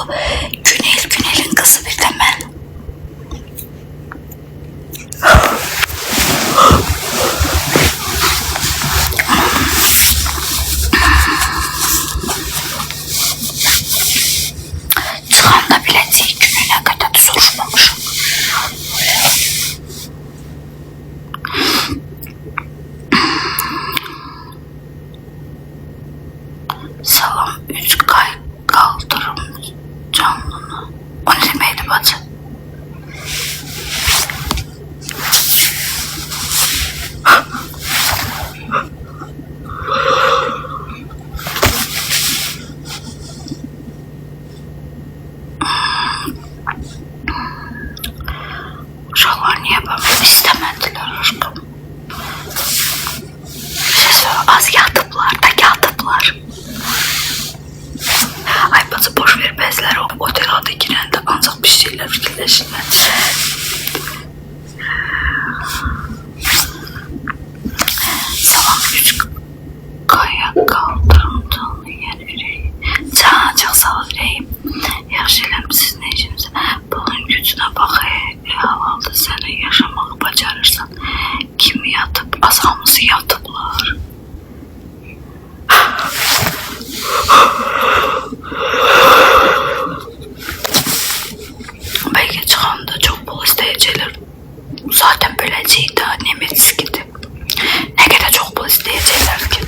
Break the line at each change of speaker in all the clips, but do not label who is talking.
Günel'in kızı bir de ben. Çıxanda biləcək gününə qədər soruşmamışım. Salam 3 kay kaldırım canlını. O ne demeydi bacı? Uşaqlar niye böyle istemediler aşkım? Az yatıblar da yatıblar. Ay bacı boş ver bezləri o otel adı girəndə ancaq bir şeylər fikirləşirlər. Salam 3 kaya kaldırım canlı yer ürəyi. Çox sağ ol ürəyim. Yaxşı eləmişsiniz necəmsə. Bunun gücünə bax halalda sənə yaşamağı bacarırsan. Kim yatıb? Azamızı yatıblar. Belki çıxanda çox pul istəyəcəklər. Zaten böləcək də Nemetskidir. Nə qədər çox pul istəyəcəklər ki?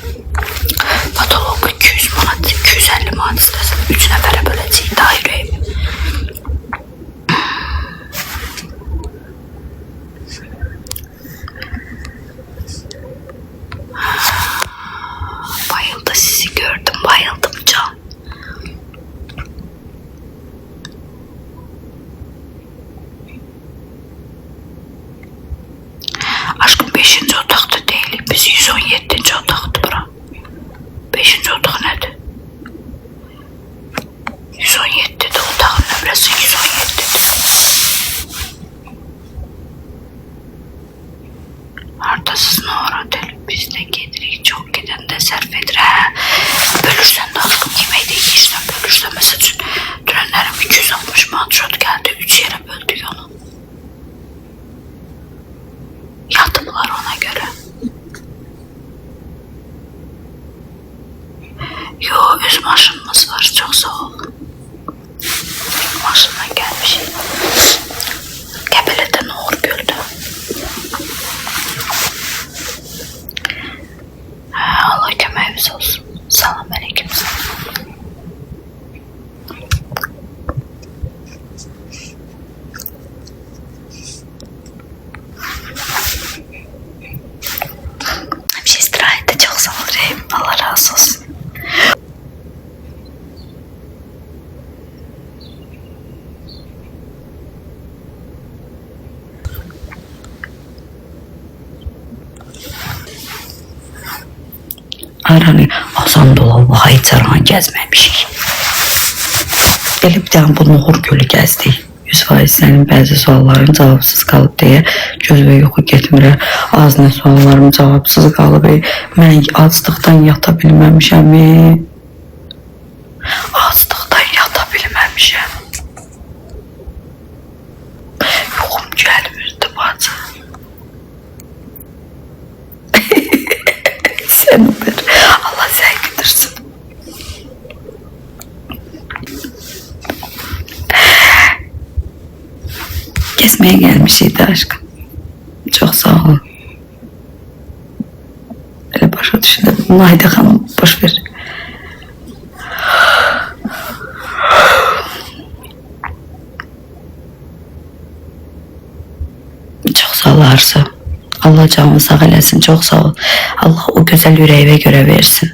Patolog 200 manat, 250 manat istəsən 3 nəfərə böləcək daha ürəyim. Bayıldı sizi gördüm, bayıldım can. Aşkım 5-ci otaqda deyilik, biz 117-ci otaqda bura. 5-ci otaq nədir? 117'de otağın nömrəsi 117. Hardasız Nora del, biz də gedirik, çox gedəndə sərf edir. Bölürsən də aşkım, yeməkdə yiyirsən, bölürsən. Məsəl üçün, dünənlərim 260 manat gəldi, 3 yerə böldük onu. Yatıblar ona göre. Yo, öz maşınımız var, çok sağ ol. Maşından gelmişim. Qəbələdə Nur Göldə. Allah köməyimiz olsun. Salam aleyküm salam. Hemşe istirahette çok sağ ol Reyim. Allah razı olsun. Aranı Azamdol Allah'a heç aran gəzməmişik. Elə bir dənə bu Nohur Gölü gəzdik. 100% sənin bəzi sualların cavabsız qalıb deyə göz və yuxu getmirə. Az nə suallarım cavabsız qalıb. Mən aclıqdan yata bilməmişəm. Aclıqdan yata bilməmişəm. Yuxum gəlmirdi bacı. Sen Ömer, Allah sen güdürsün. Gezmeye gelmişydi aşkım. Çok sağ ol. Böyle başa düşündüm. Nahide Hanım boş ver. Çok sağ ol Arzu. Allah canını sağ eləsin, çok sağ ol. Allah o güzel yüreğe göre versin.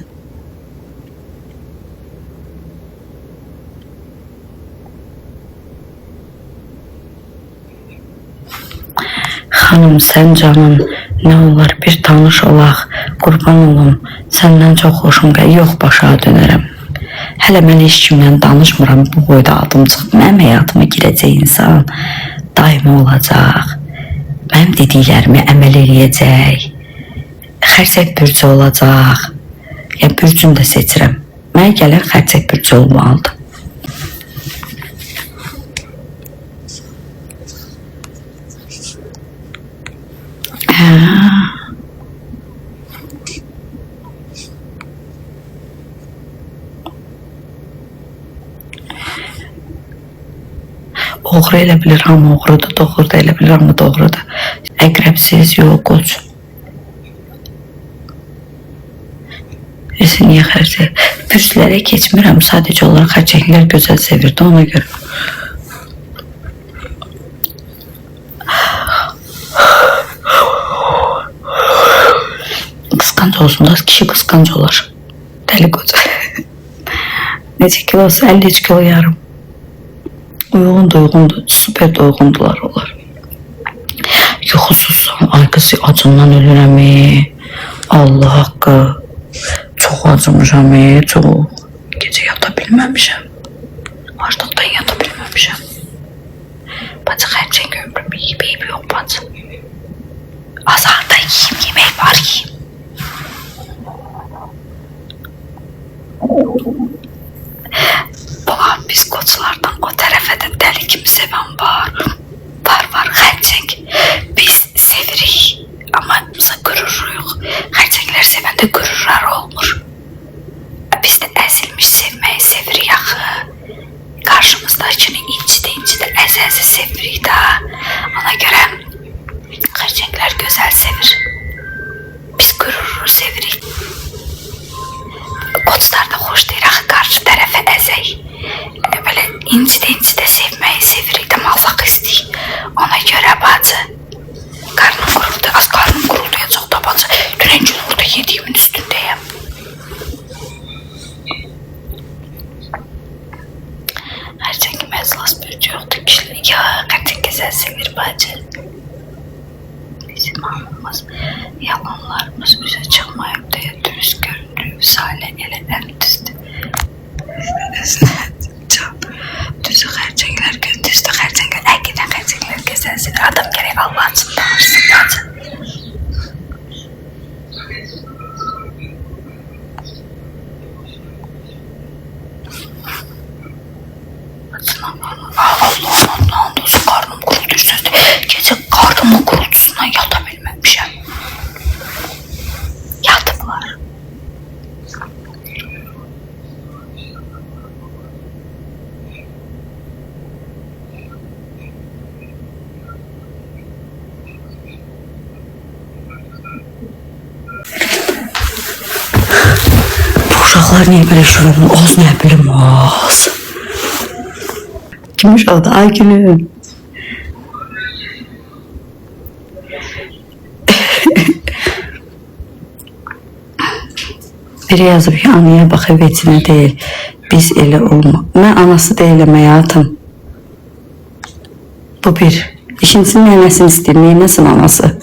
Hanım sen canım, ne olar bir tanış olaq, qurban olum, səndən çox xoşum gəlir, yox başa dönərəm. Hələ mən heç kimlə danışmıram, bu boyda adım çıxıb, mənim həyatıma girəcək insan daimi olacaq, mənim dediklərimi əməl eləyəcək, xərçək bürcü olacaq, yəni bürcünü də seçirəm, mənə gələn xərçək bürcü olmalıdır. Oğru elə bilir hamı oğrudur, doğru da elə bilir hamı doğrudur. Əqrəbsiz, yox, qoç. Niyə xərcə? Bürslərə keçmirəm, sadəcə olaraq xərçəklər gözəl sevirdi, ona görə. Qısqanc olsun da, kişi qısqanc olur. Dəli qoca. Necə kilosu? 53 kilo yarım. Uyğundur, süper de uyğundular onlar. Yuxusuzsan, ay qızı acından ölürəm. Allah haqqı. Çox acımışam, çox. Gecə yata bilməmişəm. Açlıqdan yata bilməmişəm. Bacı xərçəng ömrüm yiyib yox bacı. Azarda yiyim, yemək var yiyim. Ulan biz qoçlardan o tərəfə də dəli kimi sevən var. Var, xərçəng. Biz sevirik, amma bizə qüruruyuq. Xərçənglər sevəndə qürurları olmur. Biz də əzilmiş sevməyi sevirik axı. Qarşımızdakını incidə əzəzi sevirik da. Ona görə xərçənglər gözəl sevir. Biz qüruru sevirik. Qoçlar da xoş deyir axı qarşı tərəfə əzək. Böyle incidə sevməyi sevirik də malzaq istəyik. Ona görə bacı. Qarnım quruldu, az qarnım quruluyacaq da bacı. Dünən gün orada yediyimin üstündəyəm. Xərçəngi məzlas bürcü yoxdur kişilik. Ya, xərçəng gözəl sevir bacı. Bizim hamımız, yalanlarımız üzə çıxmayıb deyə dürüst göründüyü salə elə ən düzdür. Düzü xərçənglər düzdür, xərçənglər əqidən xərçənglər gözəl sevir. Adam gərək Allah üçün danışsın bacı. Allah'ım olsun karnım kuruldur sözde. Gece karnımı kurultusundan yata bilmemişim. Yatıblar. Bu uşaqlar niyə belə şurun? Az nə bilim, az. Kim uşaqdı? Ay gülüm. Biri yazıb ki, anaya bax, evetinə deyil. Biz elə olma. Mən anası deyiləm həyatım. Bu bir. İkincisinin nənəsini istəyir. Neynəsin anası?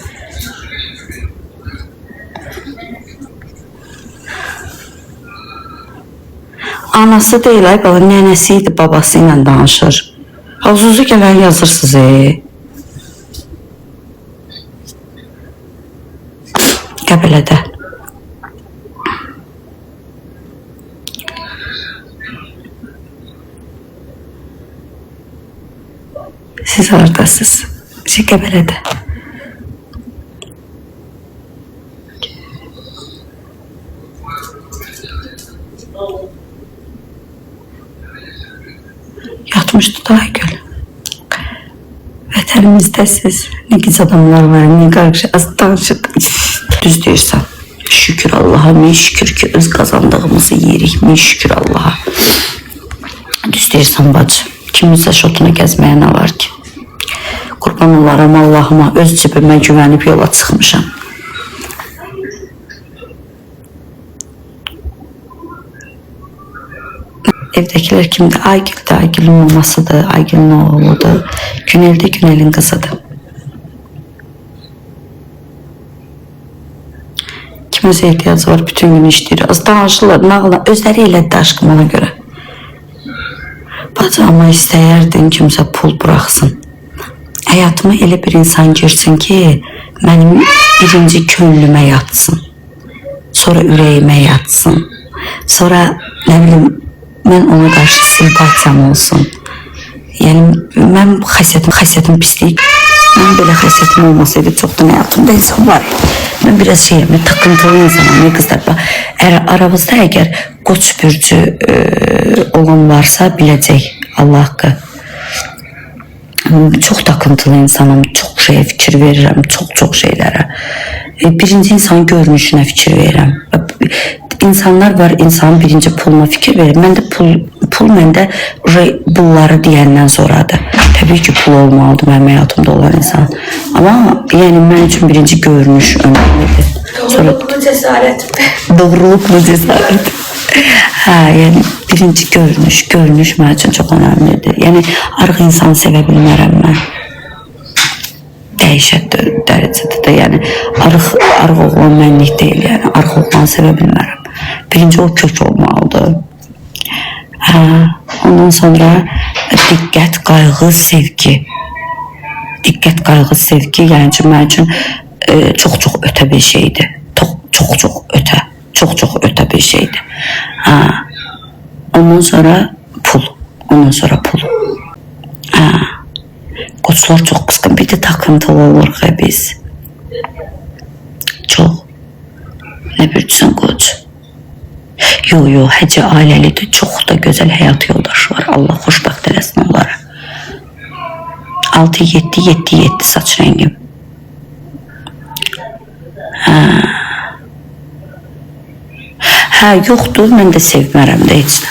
Anası deyil, ay bala, nənəsi idi, babası ilə danışır. Havzuzu gələn yazırsınız, Qəbələdə. Siz oradasınız. Qəbələdə. Yatmışdı da Aygül. Vətənimizdəsiz. Ne güzel adamlar var, ne qarşı az danışık. Düz deyirsən. Şükür Allah'a, min şükür ki öz qazandığımızı yeyirik, min şükür Allah'a. Düz deyirsən bacı. Kimizə şotuna gəzməyə nə var ki? Qurban olaram Allahıma, öz cibimə güvənib yola çıxmışam. Evdəkiler kimdir? Aygül de, Aygül'ün mamasıdır, Aygül'ün oğludur. Günel de Günel'in kızıdır. Kimizə ehtiyacı var, bütün gün işləyir. Az danışırlar, nağla, özləri elədi aşkım ona görə. Bacı, ama istəyərdin kimsə pul bıraxsın. Həyatıma elə bir insan girsin ki, mənim birinci könlümə yatsın. Sonra ürəyimə yatsın. Sonra, nə bilim, mən ona qarşı simpatiyam olsun. Yəni, mən xəsiyyətim pislik. Mən belə xəsiyyətim olmasaydı çoxdan həyatımda insan var. Mən biraz şeyim, takıntılı insanım, qızlar. Aramızda əgər qoç bürcü olan varsa biləcək Allah haqqı. Çox takıntılı insanım, çox şeyə fikir verirəm, çox şeylərə. Birinci insan görünüşünə fikir verirəm. İnsanlar var, insanın birinci puluna fikir verir. Məndə pul məndə bunları deyəndən sonradır. Təbii ki, pul olmalıdır mənim həyatımda olan insan. Amma yəni mən üçün birinci görünüş önəmlidir.
Doğruluk mu cesaret mi?
Doğruluk mu cesaret? Hə, yəni birinci görünüş mənim üçün çox önəmlidir. Yəni arıq insanı sevə bilmərəm mən. Dəhşət dərəcədə də, yəni arıq oğlan mənlik deyil, yəni arıq oğlanı sevə bilmərəm. Birinci o kök olmalıdır. Hə, ondan sonra diqqət, qayğı, sevgi. Diqqət, qayğı, sevgi, yəni ki, mənim üçün çox ötə bir şeydir. Çox ötə bir şeydir. Hə, ondan sonra pul. Hə, qoçlar çox qısqın, bir də takıntılı oluruq biz. Çox. Nə bilirsən qoç? Yo, həcə ailəlidir, çox da gözəl həyat yoldaşı var. Allah xoşbəxt eləsin onları. 6-7 saç rəngim. Hə, yoxdur, mən də sevmərəm də heç nə.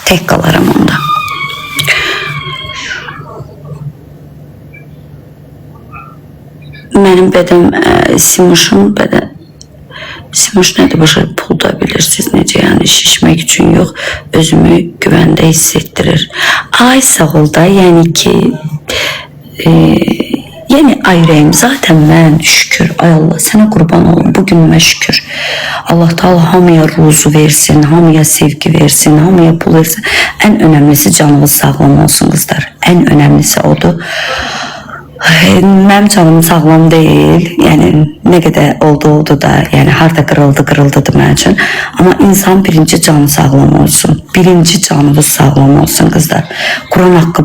Tək qalaram onda. Mənim bədəm, Simuş nədir başa pul da bilirsiniz necə, yəni şişmək üçün yox, özümü güvəndə hiss etdirir. Ay sağ ol da, yəni ki, yəni ay ürəyim, zaten mən şükür, ay Allah, sənə qurban olum, bugünümə şükür. Allah Taala hamıya ruzu versin, hamıya sevgi versin, hamıya pul versin. Ən önəmlisi canınız sağlam olsun qızlar, ən önəmlisi odur. Mənim canım sağlam deyil, yəni nə qədər oldu da, yəni harda qırıldıdır mənim üçün. Amma insan birinci canı sağlam olsun, birinci canınız sağlam olsun qızlar. Quran haqqı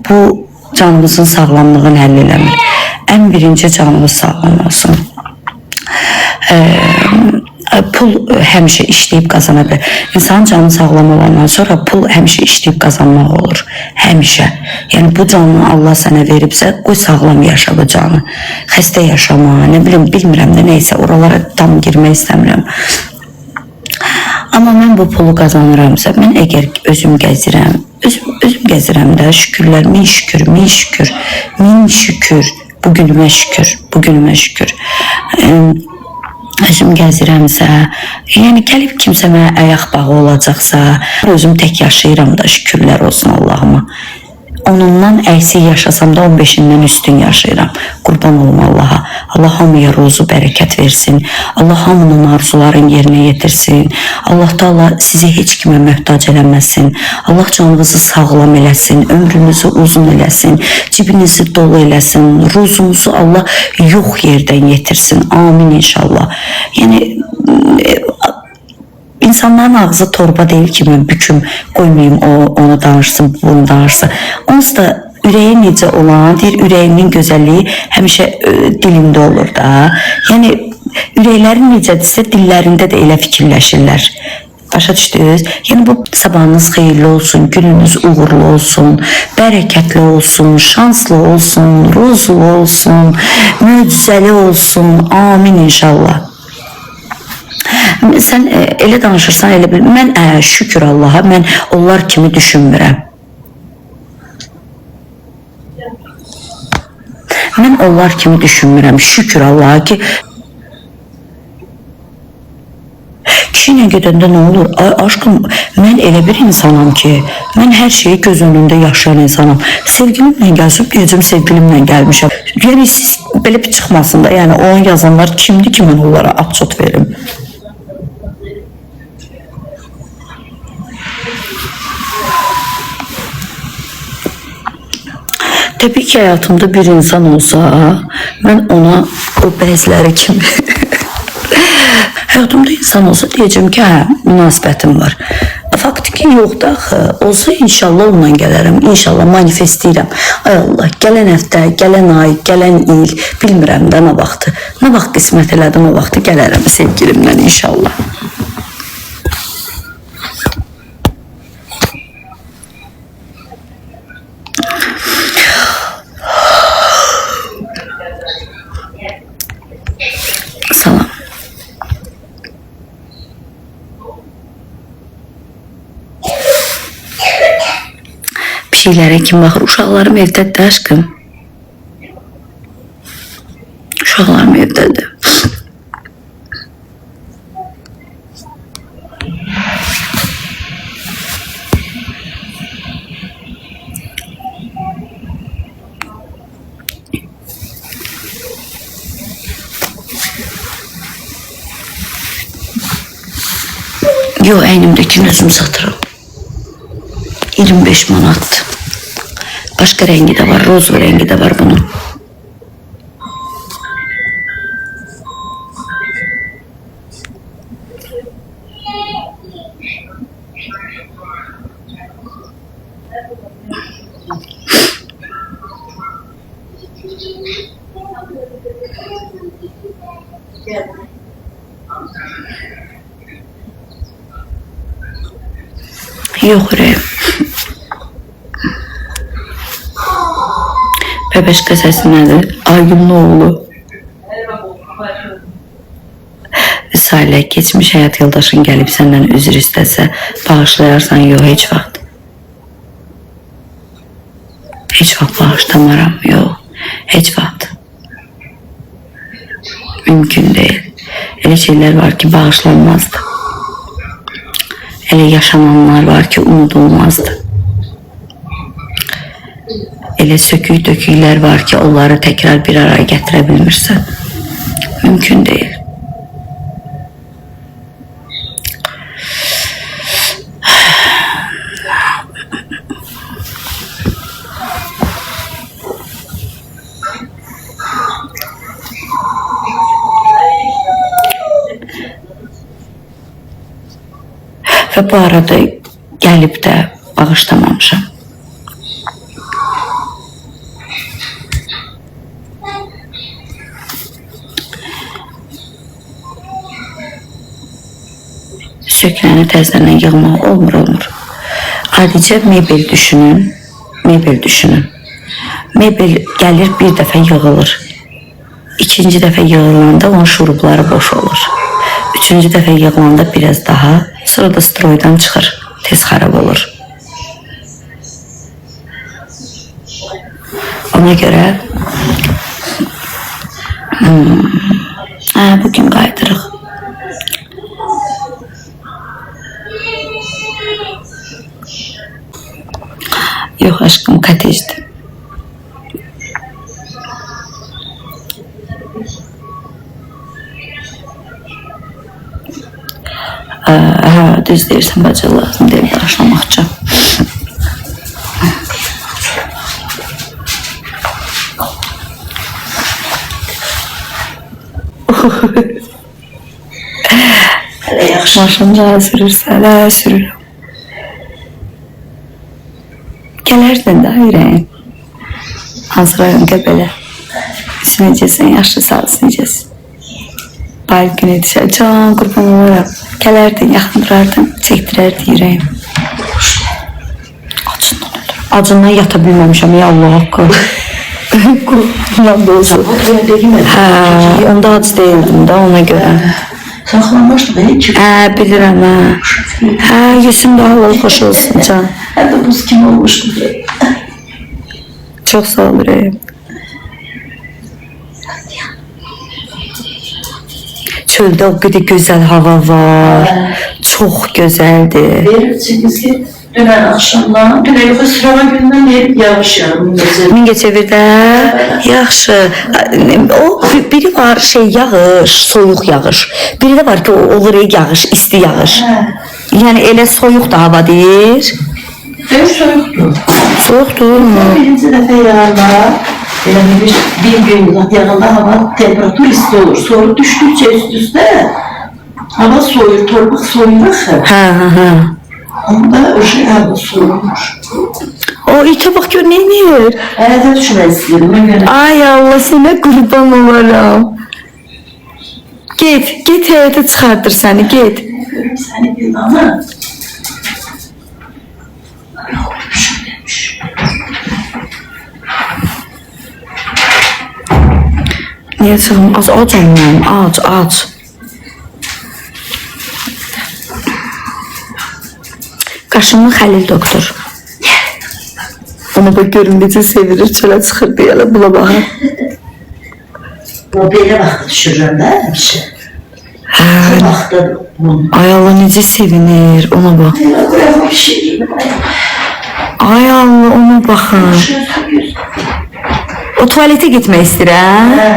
bu canımızın sağlamlığını həll eləmir. Ən birinci canımız sağlam olsun. Pul həmişə işləyib qazana bilər. İnsanın canı sağlam olandan sonra pul həmişə işləyib qazanmaq olur. Həmişə. Yəni bu canını Allah sənə veribsə, qoy sağlam yaşa bu canı. Xəstə yaşama, nə bilim, bilmirəm də neysə, oralara tam girmək istəmirəm. Amma mən bu pulu qazanıramsa, mən əgər özüm gəzirəm də, şükürlər, min şükür, bugünümə şükür. Özüm gəzirəmsə, yəni gəlib kimsə mənə ayaq bağı olacaqsa, özüm tək yaşayıram da, şükürlər olsun Allahıma. Onundan əksik yaşasam da 15-indən üstün yaşayıram. Qurban olum Allaha. Allah hamıya ruzu bərəkət versin. Allah hamının arzularını yerinə yetirsin. Allah Taala sizi heç kimə möhtac eləməsin. Allah canınızı sağlam eləsin, ömrünüzü uzun eləsin, cibinizi dolu eləsin, ruzunuzu Allah yox yerdən yetirsin. Amin inşallah. Yəni İnsanların ağzı torba deyil ki, mən büküm, qoymayayım onu danışsın, bunu danışsın. Onsuz da ürəyi necə olan, deyir, ürəyinin gözəlliyi həmişə dilində olur da. Yəni, ürəkləri necədirsə, dillərində də elə fikirləşirlər. Başa düşdünüz? Yəni, bu sabahınız xeyirli olsun, gününüz uğurlu olsun, bərəkətli olsun, şanslı olsun, ruzlu olsun, möcüzəli olsun. Amin inşallah. Sən elə danışırsan, elə bil. Mən şükür Allaha, mən onlar kimi düşünmürəm. Mən onlar kimi düşünmürəm. Şükür Allaha ki, kişiylə gedəndə nə olur? Ay aşkım, mən elə bir insanam ki, mən hər şeyi göz önündə yaşayan insanam. Sevgilimlə gəlsəm, deyəcəm sevgilimlə gəlmişəm. Yəni siz belə bir çıxmasın da, yəni onu yazanlar kimdir ki, mən onlara atçot verim? Təbii ki, həyatımda bir insan olsa, mən ona o bəziləri kimi həyatımda insan olsa deyəcəm ki, hə, münasibətim var. Faktiki yoxdur axı. Olsa inşallah onunla gələrəm, inşallah manifestləyirəm. Ay Allah, gələn həftə, gələn ay, gələn il, bilmirəm də nə vaxtı. Nə vaxt qismət elədim, o vaxtı gələrəm sevgilimlə inşallah. Pişiklərə kim baxır? Uşaqlarım evdədir də aşkım. Uşaqlarım evdədir. Yo, əynimdəkini özüm satıram. 25 manat. Başka rengi de var, roz rengi de var bunun. Yok Reyim. Bebeşka səsi nədir? Aygünün oğlu. Salə, geçmiş həyat yoldaşın gəlib səndən üzr istəsə, bağışlayarsan, yox, heç vaxt. Heç vaxt bağışlamaram, yox, heç vaxt. Mümkün deyil. Elə şeylər var ki, bağışlanmazdı. Elə yaşananlar var ki, unudulmazdı. Elə sökük döküklər var ki, onları təkrar bir araya gətirə bilmirsən. Mümkün deyil. Və bu arada gəlib də bağışlamamışam. Söküləni təzədən yığmaq olmur. Adicə mebel düşünün. Mebel gəlir bir dəfə yığılır. İkinci dəfə yığılanda onun şurupları boş olur. Üçüncü dəfə yığılanda biraz daha, sonra da stroydan çıxır, tez xarab olur. Ona görə bugün qaydırıq. Yox aşkım, kotejdir. Düz deyirsən, bacı, lazım deyil başlamakça. Hələ yaxşı. Maşında sürürsə, hələ sürürüm. Gələrdin də ürəyin. Hazırlayın Qəbələ. Sinəcəsən, yaşlı sağlısın necəsin. Bayıl gün edişə, can qurban olarak. Gələrdin, yaxın durardın, çəkdirərdi ürəyim. Acından ölürüm. Acından yata bilməmişəm, ya Allah haqqı. Qurban da olsun. Onda ac deyildim də ona görə.
Saxlanmışdı beni ki.
Bilirəm, Yüzüm daha Allah xoş olsun can.
Hətta buz kimi olmuşdu.
Çox sağ ol ürəyim. Çöldə o qədər gözəl hava var. Çox gözəldir.
Verirsiniz ki, dünən axşamdan, dünən yox, sırama gündən yağış yağır.
Mingəçevirdə yaxşı. O biri var yağış, soyuq yağış. Biri də var ki, olur yağış, isti yağış. Yəni elə soyuq da hava deyir.
Deyir, soyuqdur.
Soyuqdur mu?
Birinci dəfə yağarlar. Elə bir gün yağında hava temperatur isti olur. Sonra düşdükçe üst-üste hava soyur, torpaq soyur axı. Onda o hava soyulmuş.
O ite bak gör neyir?
Həyata düşmək istəyirəm.
Ay Allah, sənə qurban olaram. Get həyata çıxardır səni, get.
Görüm səni bir ana. Yox, düşünməmiş.
Niye çıxım? Acam mən, ac. Qaşımlı Xəlil doktor. Ona bak görün necə sevirir, çölə çıxır deyələ, bula baxın.
O belə vaxt düşürürəm də həmişə.
Hə,
Bu vaxtda bunu.
ay Allah necə sevinir, ona bax.
Buraya bir şey yiyeyim.
Ay Allah, ona baxın. O tuvalete gitmək istəyir, hə?
Hə.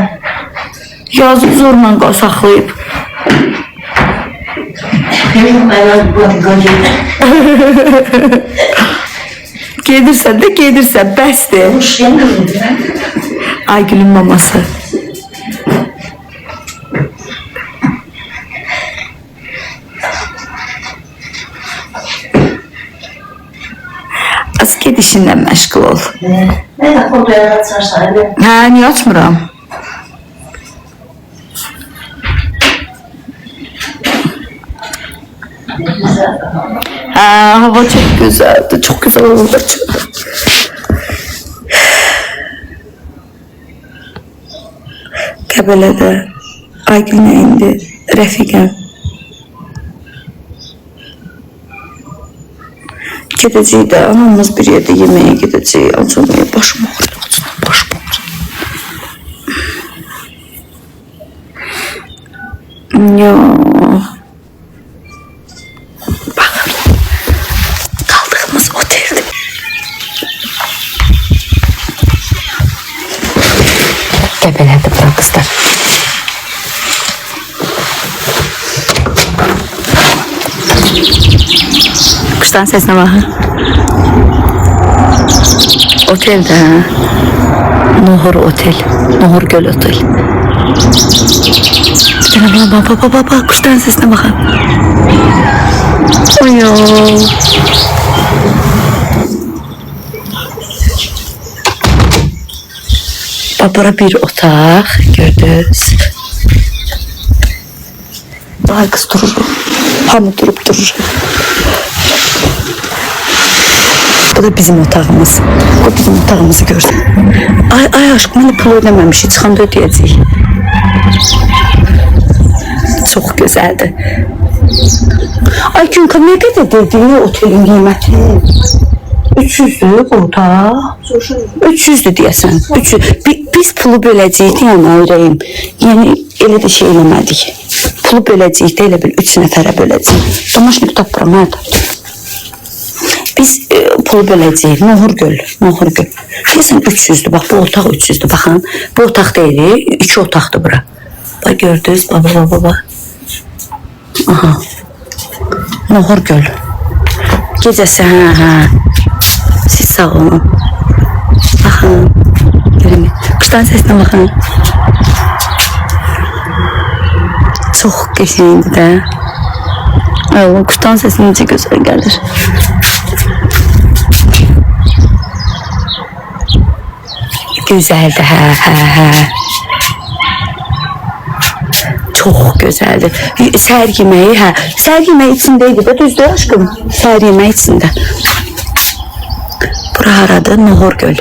Yazıq zorla saxlayıb.
Benim ayağım gönül.
Gedirsən də gedirsən, bəsdir.
Hoş gelmedin.
Aygül'ün maması. Az gedişinlə məşğul ol.
Ne de fotoğraf açarsan öyle.
Hə, niyə açmıram?
Ne güzel.
Hə, hava çox gözəldir, çox gözəl olacaq. Qəbələdə Aygül'lə indi rəfiqəm. Gedəcəyik də, anamız bir yerdə yeməyə gedəcəyik, acımaya başım ağrıyor, başım ağrıyor. Ya. Bakın, kaldığımız otelde. Gebelerde bırak kızlar. Kuşların sesine bakın. Otelde ha. Nohur Otel. Nohur Göl Otel. Gene bak kuşların sesine bakın. Oyo. Bura bir otaq gördünüz. Ay kız durur. Hamı durup durur. Bu da bizim otağımız. Bu bizim otağımızı görsün. Ay aşkım hani pul ödememişik. Çıxanda ödəyəcəyik. Çox gözəldir. Ay Günka ne qədər dedi otelin qiyməti? 300'dür burada. 300'dür deyəsən. 300. Biz pulu böləcəyik yəni öyrəyim. Yəni elə də şey eləmədik. Pulu böləcəyik də elə bil 3 nəfərə böləcəyik. Domaşnik tapıram hə. Biz pulu böləcəyik. Nohur Göl. Deyəsən 300'dür. Bax bu otaq 300'dür. Baxın. Bu otaq deyil. 2 otaqdır bura. Bax gördünüz. Baba. Aha. Nohur Göl. Gecəsi hə. Siz sağ olun. Baxın. Görün. Kuşların səsinə baxın. Çox qəşəngdir də. Allah, kuşların səsi necə gözəl gəlir. Gözəldir, hə. Çox gözəldir. Səhər yeməyi, hə. Səhər yeməyi içindəydi də, düzdür aşkım? Səhər yeməyi içində. Bura haradır? Nohur Göl.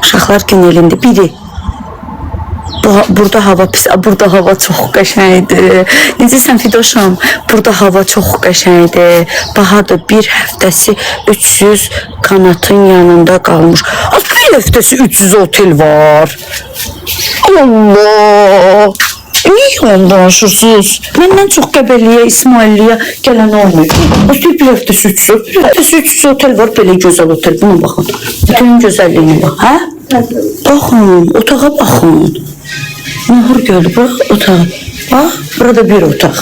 Uşaqlar gün elində biri. Burada hava pis, burada hava çox qəşəngdir. Necəsən Fidoşam? Burada hava çox qəşəngdir. Bahadır, bir həftəsi 300 kanatın yanında qalmış. Az bir həftəsi 300 otel var. Allah! Niyə yalan danışırsınız? Məndən çox Qəbəliyə, İsmailliyə gələn olmuyor. Az bir həftəsi 300 otel var, belə gözəl otel. Buna baxın. Bütün gözəlliyinə bax, hə? Baxın, otağa baxın. Nohur Göl, bax, otağa. Bax, burada bir otaq.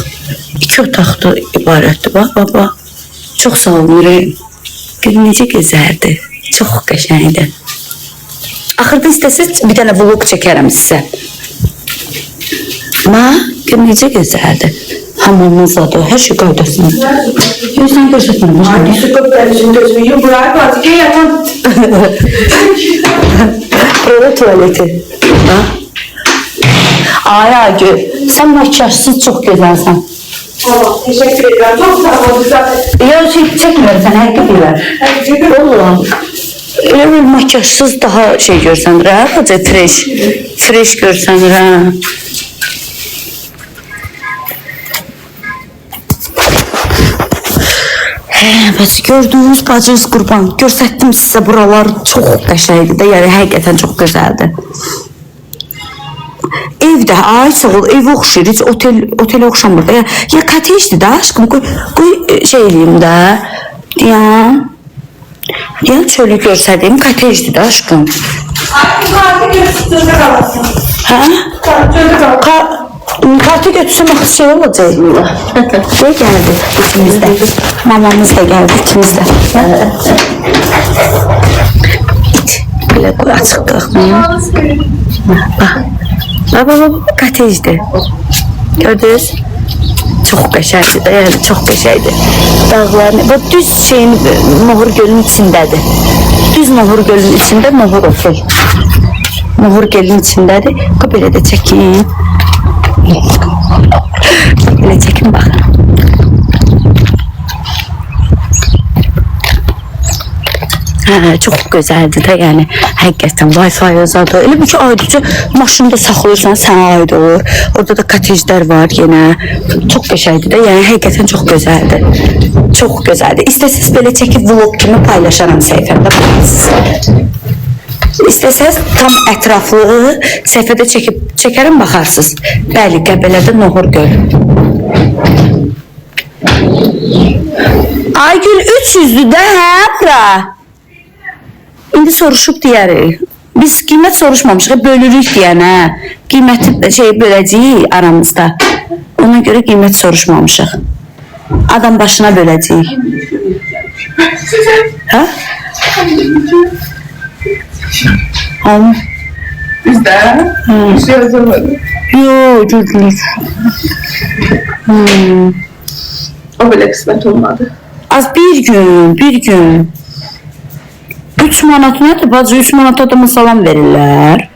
2 otaqdır ibarətdir, bax. Çox sağ olun, ürəyim. Görün, necə gözəldir. Çox qəşəngdir. Axırda istəsiz bir dənə vlog çəkərəm sizə. Görün, necə gözəldir. Hamamızdadır, hər şey qaydasında. Sən görsətməm.
Hangisi köpəklərin gözünü yumruğa batı ki yatan.
Burada tuvaleti. Ay Aygül, sən makyajsız çox gözəlsən.
Teşekkür ederim. Çok sağ olun.
Yok çekmiyorsan herkese. Oğlum. Öyle bir makyajsız daha şey görsen rahat fresh görsen rahat. Bəs gördüyünüz bacınız qurban, göstərdim sizə buralar çox qəşəngdir də, yəni həqiqətən çox gözəldir. Evdə ay sağ ol, ev oxşayır, heç otelə oxşamır da. Ya kotejdir də aşkım, qoy şey eləyim də. Yəni çölü görsədiyim kotejdir də aşkım.
Kartı götürsün kalasın.
Hə? Kartı götürsün vaxt şey olacaq. Şey gəldi içimizdə. Mamamız da gəldi içimizdə. İç, belə qoy açıq qalxmayın. Baba, kotejdir. Gördünüz? Çox qəşəngdir də, yəni çox qəşəngdir. Dağlarını, bu düz şeyin Nohur gölünün içindədir. Düz Nohur gölünün içində Nohur otel. Nohur gölünün içindədir. Belə də çəkin. Belə çəkin baxın. Çox gözəldir də, yəni həqiqətən Wi-Fi uzadır. Elə bir ki, ayrıca maşında saxlayırsan, sənə aid olur. Orada da kotejlər var yenə. Çox qəşəngdir də, yəni həqiqətən çox gözəldir. Çox gözəldir. İstəsəz belə çəkib vlog kimi paylaşaram səhifəmdə. İstəsəz tam ətraflı səhifədə çəkərəm, baxarsınız. Bəli, Qəbələdə Nohur Gölü. Aygül 300'dü də, hə, bura? İndi soruşub deyərik. Biz qiymət soruşmamışıq, bölürük deyən, hə. Qiyməti şey böləcəyik aramızda. Ona görə qiymət soruşmamışıq. Adam başına böləcəyik. Hə? Hamı?
Bizdə? Bir şey yazılmadı.
Yox, gördünüz.
O belə qismət olmadı.
Az bir gün. 3 manat nədir? Bacı 3 manat adama salam verirlər.